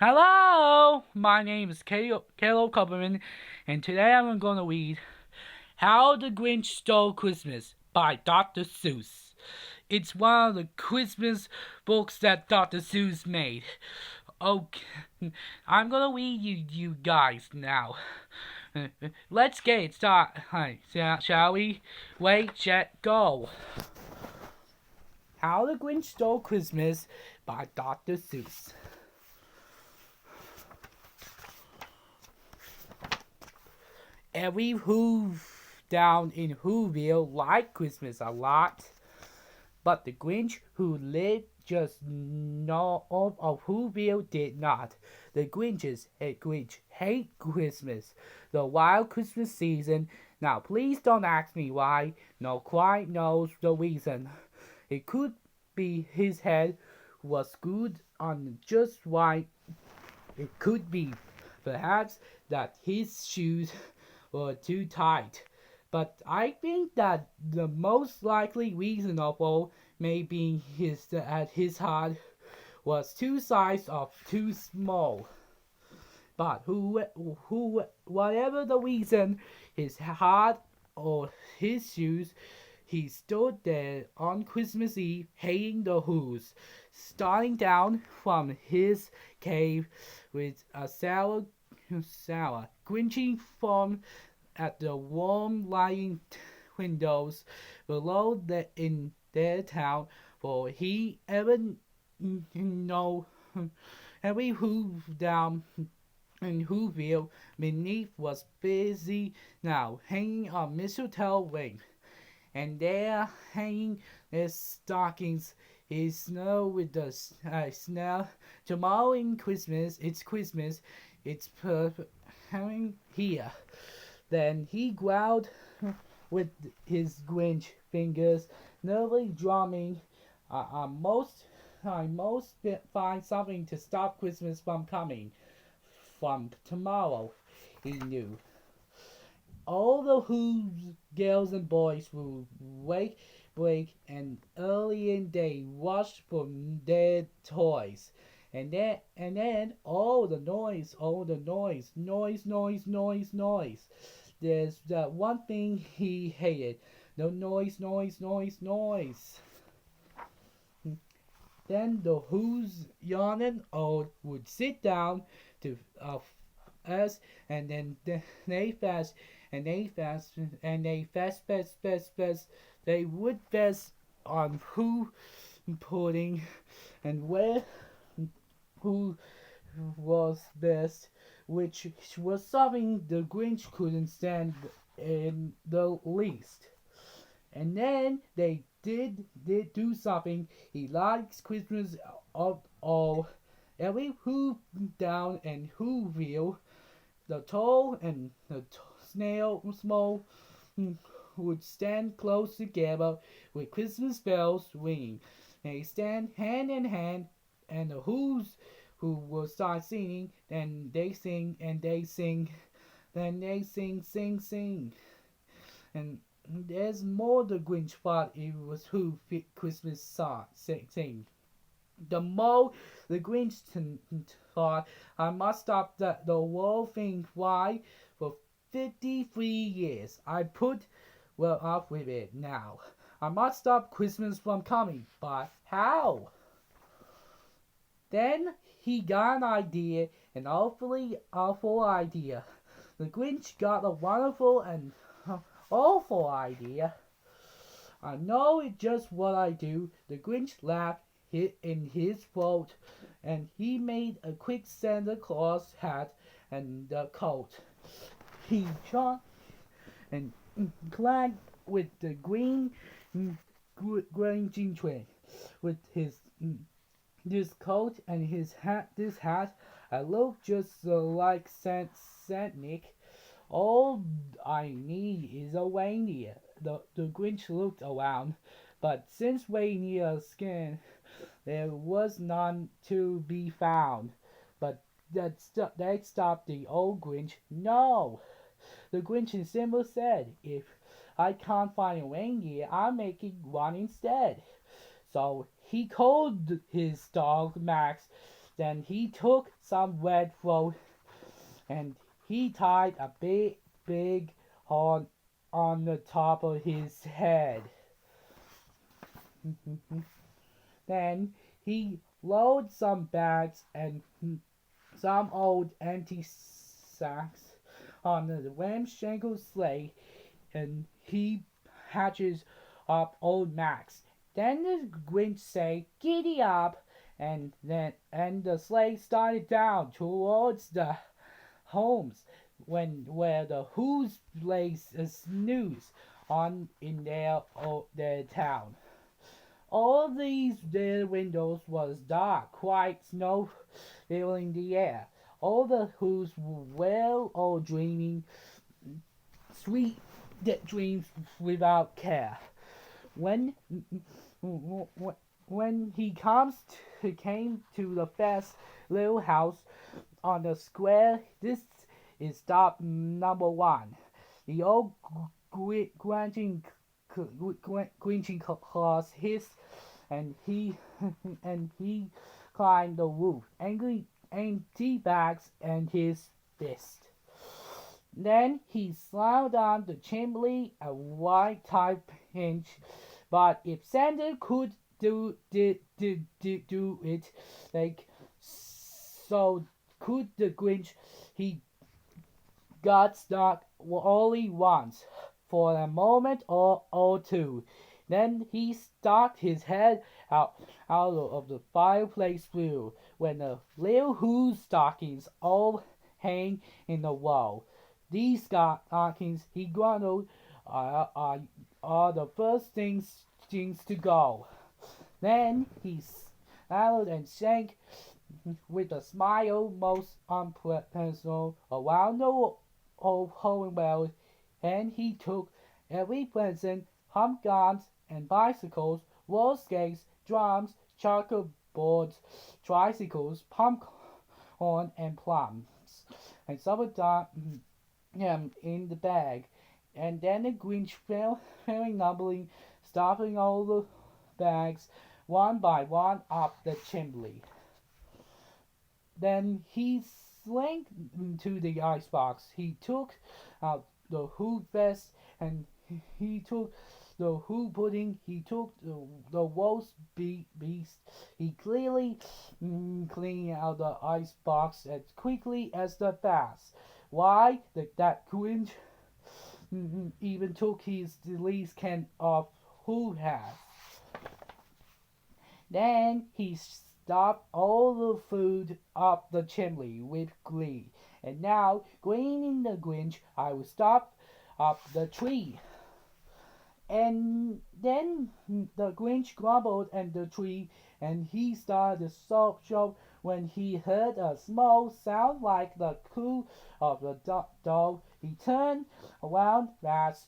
Hello, my name is Caleb Kupperman, and today I'm going to read How the Grinch Stole Christmas by Dr. Seuss. It's one of the Christmas books that Dr. Seuss made. Okay, I'm going to read you guys now. Let's get it started. Shall we? Wait, set, go. How the Grinch Stole Christmas by Dr. Seuss. Every Who down in Whoville liked Christmas a lot, but the Grinch who lived just north of Whoville did not. The Grinch hate Christmas, the wild Christmas season. Now please don't ask me why. No quite knows the reason. It could be his head was screwed on just right. It could be, perhaps, that his shoes were too tight. But I think that the most likely reason of all may be that his heart was two sizes of too small. But whatever the reason, his heart or his shoes, he stood there on Christmas Eve hating the Who's, starting down from his cave with a sour, grinchy from at the warm lighting windows below in their town, for he ever know every Who down in Whoville beneath was busy now hanging a mistletoe ring, and there hanging their stockings is snow with the snow. Tomorrow in Christmas, it's perfect having here. Then he growled with his Grinch fingers, nervously drumming. I most find something to stop Christmas from coming. From tomorrow, he knew. All the Who's girls and boys will break, and early in day rush for their toys. And then all the noise, noise. There's that one thing he hated. No noise. Then the Who's yawning old would sit down to us, and then they fast, and they fast. They would fast on who pudding, and where who was best, which was something the Grinch couldn't stand in the least. And then they did do something he likes Christmas of all. Every Who down in Whoville, the tall and the snail small, would stand close together with Christmas bells ringing. They stand hand in hand, and the Who's who will start singing, then they sing, and they sing, then they sing. And there's more the Grinch thought it was who fit Christmas song sing. The more the Grinch thought, I must stop the whole thing. Why? For 53 years I put well off with it now. I must stop Christmas from coming, but how? Then he got an idea, an awful idea. The Grinch got a wonderful and awful idea. I know it's just what I do. The Grinch laughed in his throat, and he made a quick Santa Claus hat and the coat. He shot and clad with the green tree with his this coat and his hat. This hat, I look just like Saint Nick. All I need is a reindeer. The Grinch looked around, but since reindeer skin there was none to be found. But that stopped the old Grinch. No! The Grinch in symbol said, if I can't find a reindeer, I'm making one instead. So he called his dog Max Then he took some red rope and he tied a big horn on the top of his head. Then he loaded some bags and some old empty sacks on the ramshackle sleigh, and he hatches up old Max. Then the Grinch say, "Giddy up!" and the sleigh started down towards the homes where the Who's lays a snooze on in their town. All their windows was dark, quite snow filling the air. All the Who's were all dreaming sweet dreams without care. When when he came to the first little house on the square, this is stop number one. The old grunting claws hissed, and he and he climbed the roof, angry empty bags and his fist. Then he slammed down the chimney a white type inch, but if Santa could do it, like so could the Grinch. He got stuck only once, for a moment or two. Then he stuck his head out of the fireplace flue, when the little Who's stockings all hang in the wall. These stockings, he grumbled, are the first things to go. Then he smiled and sank with a smile most unpersonal around the old Hollywell, and he took every present, pump guns and bicycles, roller skates, drums, chocolate boards, tricycles, popcorn and plums, and some of them in the bag. And then the Grinch fell, very numbly, stuffing all the bags one by one up the chimney. Then he slinked into the icebox. He took out the Who vest, and he took the Who pudding. He took the roast beast. He clearly cleaned out the icebox as quickly as the fast. Why that Grinch even took his least can of Who has. Then he stuffed all the food up the chimney with glee. And now, grinning the Grinch, I will stop up the tree. And then the Grinch grumbled at the tree, and he started to shout when he heard a small sound like the coo of a dog. He turned around fast,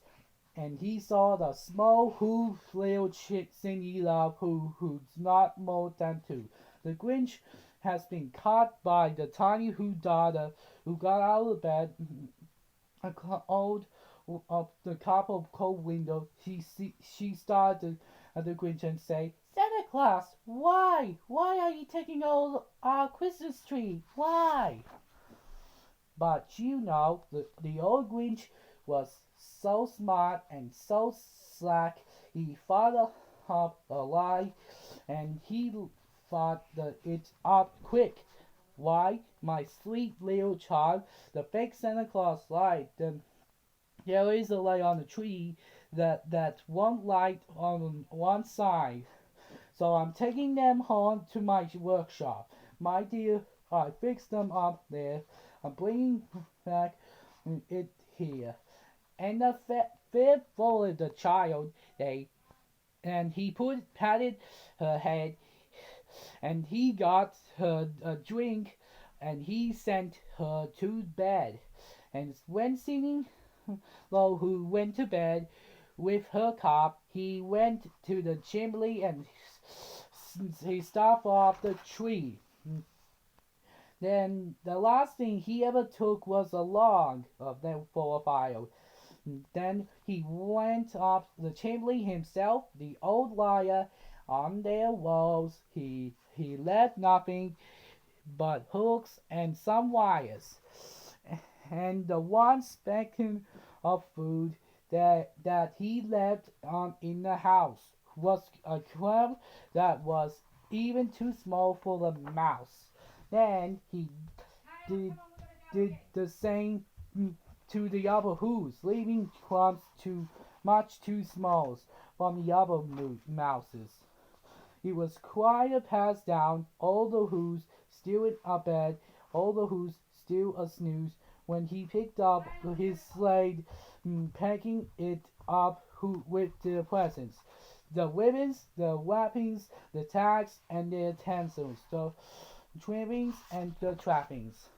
and he saw the small Who little Cindy Love who's not more than two. The Grinch has been caught by the tiny Who daughter, who got out of bed, old of the top of cold window. She started at the Grinch and say, "Santa Claus, why are you taking all our Christmas tree? Why?" But the old Grinch was so smart and so slack. He thought up a lie, and he thought it up quick. "Why, my sweet little child, the fake Santa Claus lied. There is a light on the tree that won't light on one side. So I'm taking them home to my workshop. My dear, I fixed them up there. I'm bringing back it here." And the fear followed the child. And he patted her head, and he got her a drink, and he sent her to bed. And when singing Lo, who went to bed with her cup, he went to the chimney and he stuffed off the tree. Then the last thing he ever took was a log of them for a fire. Then he went up the chimney himself, the old liar. On their walls he left nothing but hooks and some wires. And the one speck of food that he left on in the house was a crumb that was even too small for the mouse. Then he did, did the same to the other who's, leaving crumbs too much too small from the other mouses. It was quite a pass down, all the who's still in a bed, all the who's still a snooze, when he picked up his slate, packing it up with the presents. The ribbons, the wrappings, the tags, and the utensils, the trimmings, and the trappings.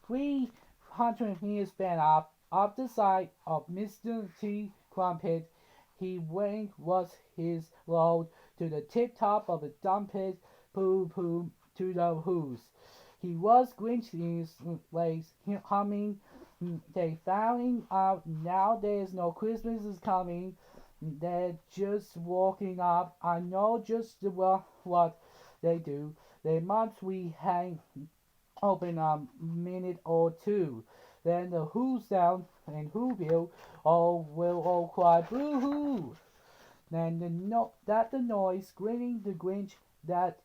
300 meters bent up the side of Mr. T. Crumpet, he went was his load to the tip-top of the dumpet, poo-poo to the who's. He was Grinch in his legs, humming. They found out now there's no Christmas is coming. They're just walking up. I know just what they do. They must we hang open a minute or two. Then the who's down and Whoville will all cry boo-hoo. Then the noise grinning the Grinch that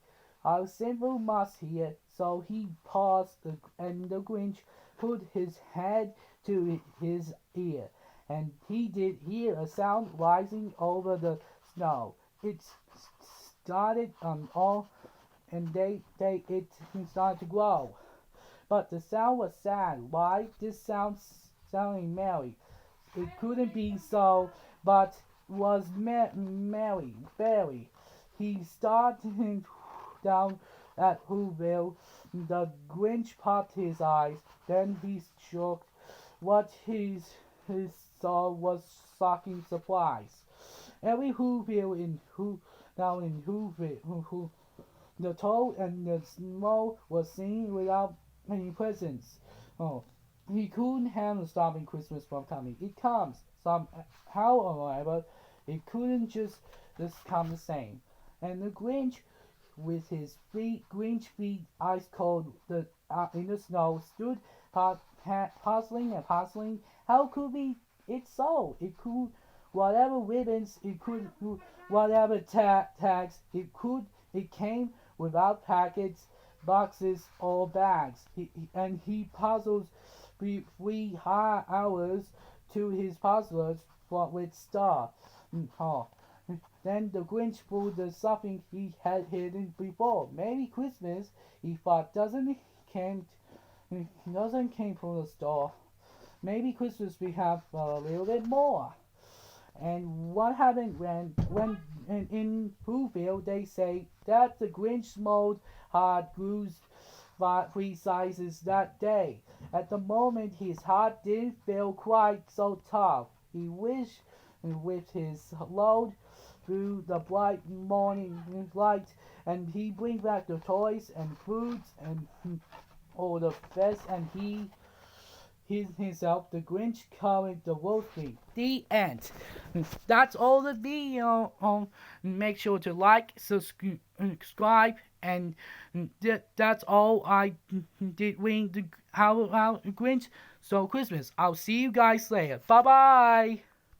our simple must hear. So he paused, and the Grinch put his head to his ear, and he did hear a sound rising over the snow. It started all, and it started to grow. But the sound was sad. Why this sounding merry? It couldn't be so, but was merry, very. He started down at Whoville. The Grinch popped his eyes. Then he shook. What he saw was shocking surprise. Every Whoville down in Whoville, the toad and the snow was singing without any presents. Oh, he couldn't handle stopping Christmas from coming. It comes somehow, however, it couldn't just come the same. And the Grinch, with his Grinch feet ice cold in the snow, stood puzzling and puzzling. How could be it so? It could whatever ribbons, it could whatever tags, it came without packets, boxes, or bags. He puzzled 3 hours to his puzzlers with star. Then the Grinch pulled the something he had hidden before. Maybe Christmas, he thought, doesn't came from the store. Maybe Christmas we have a little bit more. And what happened when in Whoville they say that the Grinch smoked hard grew 3 sizes that day. At the moment his heart didn't feel quite so tough. He wished with his load through the bright morning light, and he bring back the toys and foods and all the best, and he himself, the Grinch, carried the roast beef. The end. That's all the video. Make sure to like, subscribe, and that's all I did with how Grinch. So Christmas. I'll see you guys later. Bye bye.